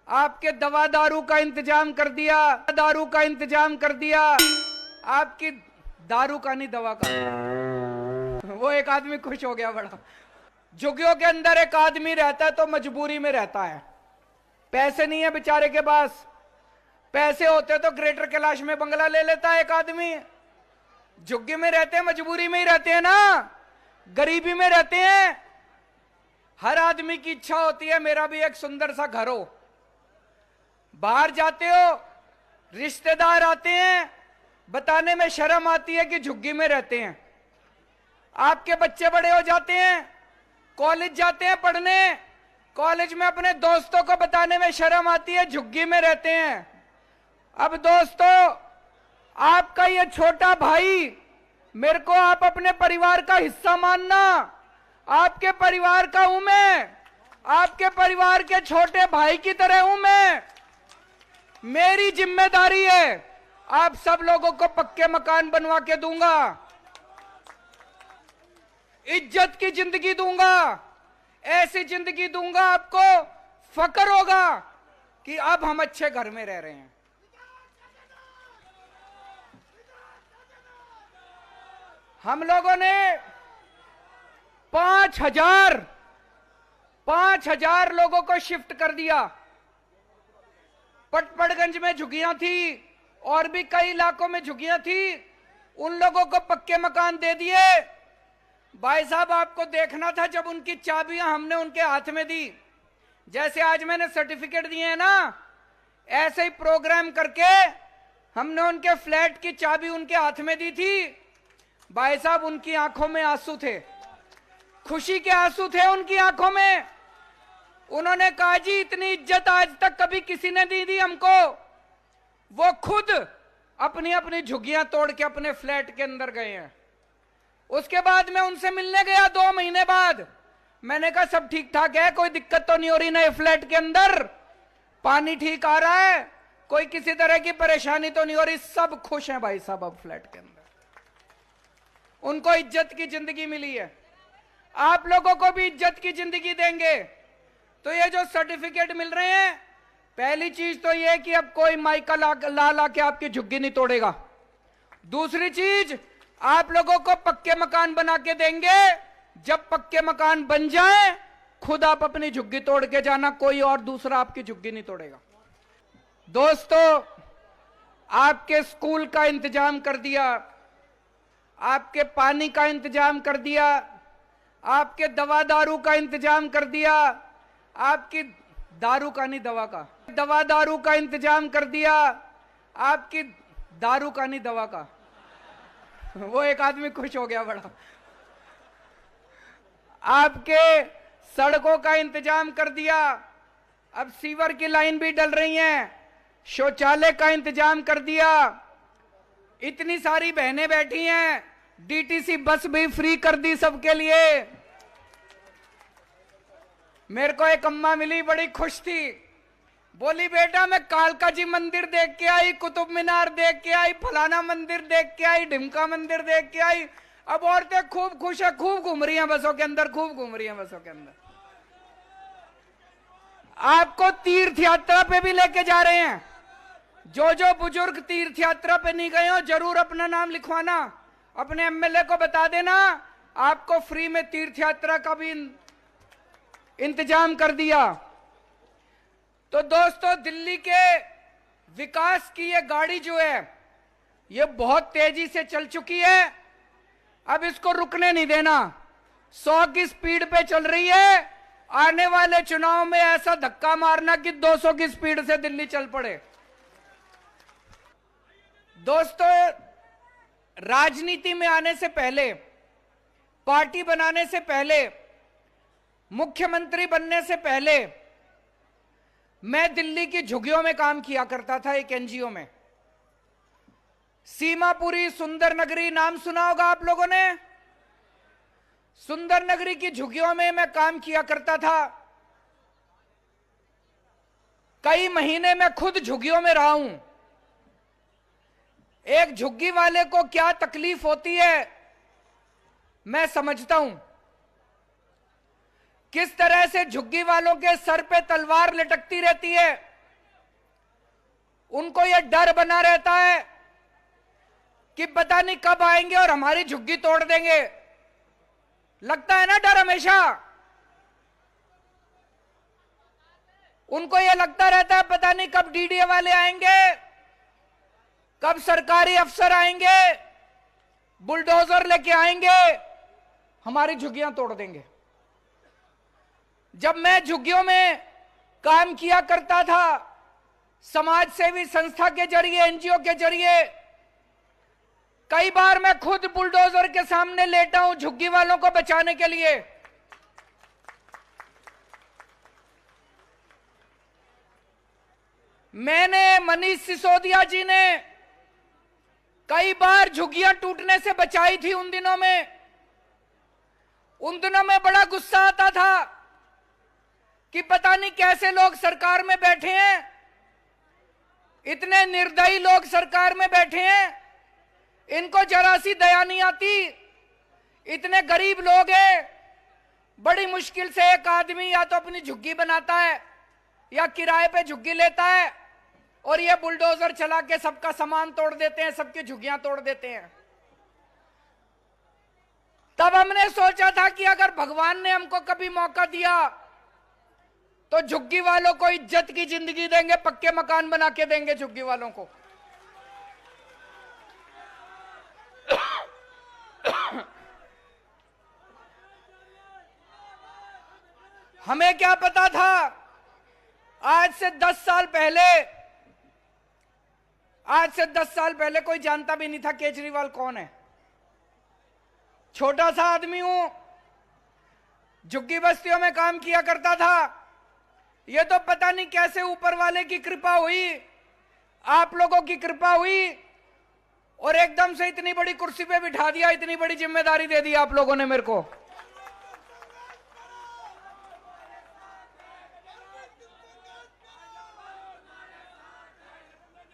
आपके दवा दारू का इंतजाम कर दिया, दारू का इंतजाम कर दिया, आपकी दारू का नहीं दवा का। वो एक आदमी खुश हो गया बड़ा। झुग्गियों के अंदर एक आदमी रहता है तो मजबूरी में रहता है, पैसे नहीं है बेचारे के पास। पैसे होते तो ग्रेटर कैलाश में बंगला ले लेता है एक आदमी। झुग्गी में रहते हैं, मजबूरी में ही रहते हैं ना, गरीबी में रहते हैं। हर आदमी की इच्छा होती है मेरा भी एक सुंदर सा घर हो। बाहर जाते हो, रिश्तेदार आते हैं, बताने में शर्म आती है कि झुग्गी में रहते हैं। आपके बच्चे बड़े हो जाते हैं, कॉलेज जाते हैं पढ़ने, कॉलेज में अपने दोस्तों को बताने में शर्म आती है झुग्गी में रहते हैं। अब दोस्तों, आपका ये छोटा भाई, मेरे को आप अपने परिवार का हिस्सा मानना। आपके परिवार का हूं मैं, आपके परिवार के छोटे भाई की तरह हूं मैं। मेरी जिम्मेदारी है, आप सब लोगों को पक्के मकान बनवा के दूंगा, इज्जत की जिंदगी दूंगा, ऐसी जिंदगी दूंगा आपको फक्र होगा कि अब हम अच्छे घर में रह रहे हैं। हम लोगों ने 5,000 लोगों को शिफ्ट कर दिया। पटपड़गंज में झुग्गियां थी और भी कई इलाकों में झुग्गियां थी, उन लोगों को पक्के मकान दे दिए। भाई साहब, आपको देखना था जब उनकी चाबियां हमने उनके हाथ में दी। जैसे आज मैंने सर्टिफिकेट दिए हैं ना, ऐसे ही प्रोग्राम करके हमने उनके फ्लैट की चाबी उनके हाथ में दी थी। भाई साहब, उनकी आंखों में आंसू थे, खुशी के आंसू थे उनकी आंखों में। उन्होंने कहा जी इतनी इज्जत आज तक कभी किसी ने नहीं दी हमको। वो खुद अपनी अपनी झुग्गियां तोड़ के अपने फ्लैट के अंदर गए हैं। उसके बाद मैं उनसे मिलने गया 2 महीने बाद। मैंने कहा सब ठीक ठाक है, कोई दिक्कत तो नहीं हो रही नए फ्लैट के अंदर, पानी ठीक आ रहा है, कोई किसी तरह की परेशानी तो नहीं हो रही, सब खुश हैं भाई साहब अब फ्लैट के अंदर। उनको इज्जत की जिंदगी मिली है, आप लोगों को भी इज्जत की जिंदगी देंगे। तो ये जो सर्टिफिकेट मिल रहे हैं, पहली चीज तो ये कि अब कोई माइका ला के आपकी झुग्गी नहीं तोड़ेगा। दूसरी चीज, आप लोगों को पक्के मकान बना के देंगे। जब पक्के मकान बन जाए, खुद आप अपनी झुग्गी तोड़ के जाना, कोई और दूसरा आपकी झुग्गी नहीं तोड़ेगा। दोस्तों, आपके स्कूल का इंतजाम कर दिया, आपके पानी का इंतजाम कर दिया, आपके दवा दारू का इंतजाम कर दिया, आपकी दारू का नहीं दवा का, दवा दारू का इंतजाम कर दिया, आपकी दारू का नहीं दवा का। वो एक आदमी खुश हो गया बड़ा। आपके सड़कों का इंतजाम कर दिया, अब सीवर की लाइन भी डल रही है, शौचालय का इंतजाम कर दिया। इतनी सारी बहनें बैठी हैं, डीटीसी बस भी फ्री कर दी सबके लिए। मेरे को एक अम्मा मिली, बड़ी खुश थी, बोली बेटा मैं कालका जी मंदिर देख के आई, कुतुब मीनार देख के आई, फलाना मंदिर देख के आई, ढिमका मंदिर देख के आई। अब औरतें खूब खुश है, खूब घूम रही हैं बसों के अंदर, खूब घूम रही हैं बसों के अंदर। आपको तीर्थ यात्रा पे भी लेके जा रहे हैं। जो बुजुर्ग तीर्थ यात्रा पे नहीं गए हो, जरूर अपना नाम लिखवाना, अपने एमएलए को बता देना, आपको फ्री में तीर्थ यात्रा का भी इंतजाम कर दिया। तो दोस्तों, दिल्ली के विकास की ये गाड़ी जो है, ये बहुत तेजी से चल चुकी है। अब इसको रुकने नहीं देना, 100 की स्पीड पे चल रही है। आने वाले चुनाव में ऐसा धक्का मारना कि 200 की स्पीड से दिल्ली चल पड़े। दोस्तों, राजनीति में आने से पहले, पार्टी बनाने से पहले, मुख्यमंत्री बनने से पहले मैं दिल्ली की झुग्गियों में काम किया करता था, एक एनजीओ में। सीमापुरी सुंदर नगरी नाम सुना होगा आप लोगों ने। सुंदर नगरी की झुग्गियों में मैं काम किया करता था। कई महीने मैं खुद झुग्गियों में रहा हूं। एक झुग्गी वाले को क्या तकलीफ होती है मैं समझता हूं। किस तरह से झुग्गी वालों के सर पे तलवार लटकती रहती है, उनको ये डर बना रहता है कि पता नहीं कब आएंगे और हमारी झुग्गी तोड़ देंगे। लगता है ना डर हमेशा। उनको ये लगता रहता है पता नहीं कब डीडीए वाले आएंगे, कब सरकारी अफसर आएंगे, बुलडोजर लेके आएंगे, हमारी झुग्गियां तोड़ देंगे। जब मैं झुग्गियों में काम किया करता था, समाज सेवी संस्था के जरिए, एनजीओ के जरिए, कई बार मैं खुद बुलडोजर के सामने लेटा हूं झुग्गी वालों को बचाने के लिए। मैंने, मनीष सिसोदिया जी ने कई बार झुग्गियां टूटने से बचाई थी। उन दिनों में बड़ा गुस्सा आता था कि पता नहीं कैसे लोग सरकार में बैठे हैं, इतने निर्दयी लोग सरकार में बैठे हैं, इनको जरा सी दया नहीं आती। इतने गरीब लोग हैं, बड़ी मुश्किल से एक आदमी या तो अपनी झुग्गी बनाता है या किराए पे झुग्गी लेता है, और ये बुलडोजर चला के सबका सामान तोड़ देते हैं, सबकी झुग्गियां तोड़ देते हैं। तब हमने सोचा था कि अगर भगवान ने हमको कभी मौका दिया तो झुग्गी वालों को इज्जत की जिंदगी देंगे, पक्के मकान बना के देंगे झुग्गी वालों को। हमें क्या पता था आज से 10 साल पहले कोई जानता भी नहीं था केजरीवाल कौन है। छोटा सा आदमी हूं, झुग्गी बस्तियों में काम किया करता था। ये तो पता नहीं कैसे ऊपर वाले की कृपा हुई, आप लोगों की कृपा हुई, और एकदम से इतनी बड़ी कुर्सी पे बिठा दिया, इतनी बड़ी जिम्मेदारी दे दी आप लोगों ने मेरे को।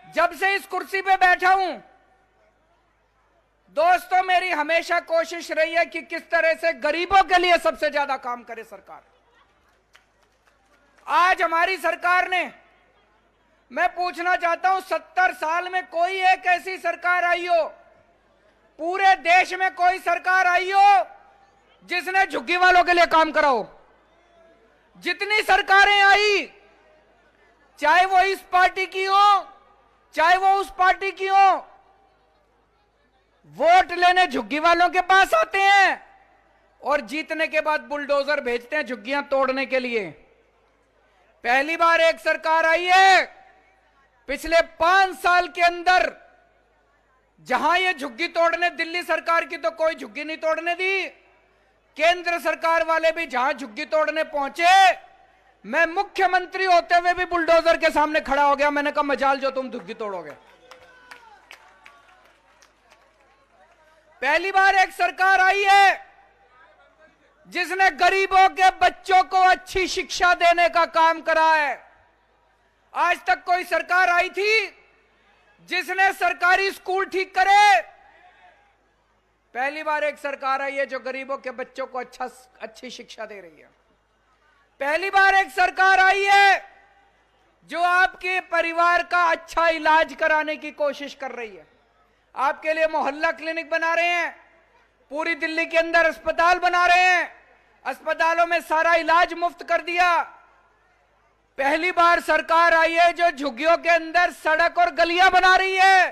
जब से इस कुर्सी पे बैठा हूं दोस्तों, मेरी हमेशा कोशिश रही है कि किस तरह से गरीबों के लिए सबसे ज्यादा काम करे सरकार। आज हमारी सरकार ने, मैं पूछना चाहता हूं, 70 साल में कोई एक ऐसी सरकार आई हो, पूरे देश में कोई सरकार आई हो जिसने झुग्गी वालों के लिए काम करा हो? जितनी सरकारें आई, चाहे वो इस पार्टी की हो चाहे वो उस पार्टी की हो, वोट लेने झुग्गी वालों के पास आते हैं और जीतने के बाद बुलडोजर भेजते हैं झुग्गियां तोड़ने के लिए। पहली बार एक सरकार आई है पिछले 5 साल के अंदर, जहां ये झुग्गी तोड़ने, दिल्ली सरकार की तो कोई झुग्गी नहीं तोड़ने दी, केंद्र सरकार वाले भी जहां झुग्गी तोड़ने पहुंचे, मैं मुख्यमंत्री होते हुए भी बुलडोजर के सामने खड़ा हो गया। मैंने कहा मजाल जो तुम झुग्गी तोड़ोगे। पहली बार एक सरकार आई है जिसने गरीबों के बच्चों को अच्छी शिक्षा देने का काम करा है। आज तक कोई सरकार आई थी जिसने सरकारी स्कूल ठीक करे? पहली बार एक सरकार आई है जो गरीबों के बच्चों को अच्छी शिक्षा दे रही है। पहली बार एक सरकार आई है जो आपके परिवार का अच्छा इलाज कराने की कोशिश कर रही है। आपके लिए मोहल्ला क्लिनिक बना रहे हैं, पूरी दिल्ली के अंदर अस्पताल बना रहे हैं, अस्पतालों में सारा इलाज मुफ्त कर दिया। पहली बार सरकार आई है जो झुग्गियों के अंदर सड़क और गलियां बना रही है।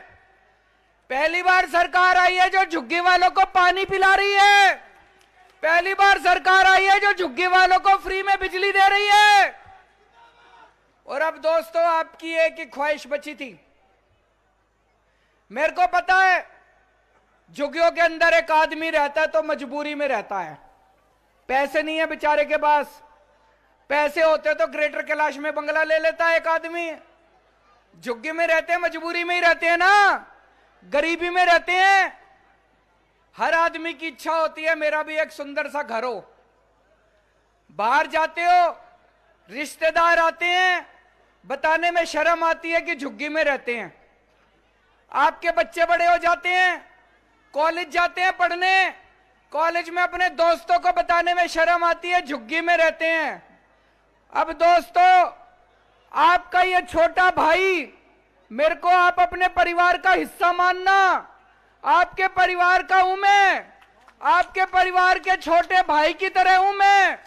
पहली बार सरकार आई है जो झुग्गी वालों को पानी पिला रही है। पहली बार सरकार आई है जो झुग्गी वालों को फ्री में बिजली दे रही है। और अब दोस्तों, आपकी एक ही ख्वाहिश बची थी। मेरे को पता है झुग्गियों के अंदर एक आदमी रहता है तो मजबूरी में रहता है, पैसे नहीं है बेचारे के पास। पैसे होते तो ग्रेटर कैलाश में बंगला ले लेता है एक आदमी। झुग्गी में रहते हैं, मजबूरी में ही रहते हैं ना, गरीबी में रहते हैं। हर आदमी की इच्छा होती है मेरा भी एक सुंदर सा घर हो। बाहर जाते हो, रिश्तेदार आते हैं, बताने में शर्म आती है कि झुग्गी में रहते हैं। आपके बच्चे बड़े हो जाते हैं, कॉलेज जाते हैं पढ़ने, कॉलेज में अपने दोस्तों को बताने में शर्म आती है झुग्गी में रहते हैं। अब दोस्तों, आपका ये छोटा भाई मेरे को आप अपने परिवार का हिस्सा मानना। आपके परिवार का हूं मैं, आपके परिवार के छोटे भाई की तरह हूं मैं।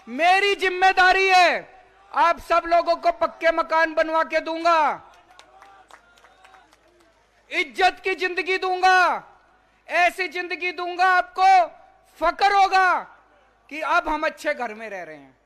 मेरी जिम्मेदारी है, आप सब लोगों को पक्के मकान बनवा के दूंगा, इज्जत की जिंदगी दूंगा, ऐसी जिंदगी दूंगा आपको फक्र होगा कि अब हम अच्छे घर में रह रहे हैं।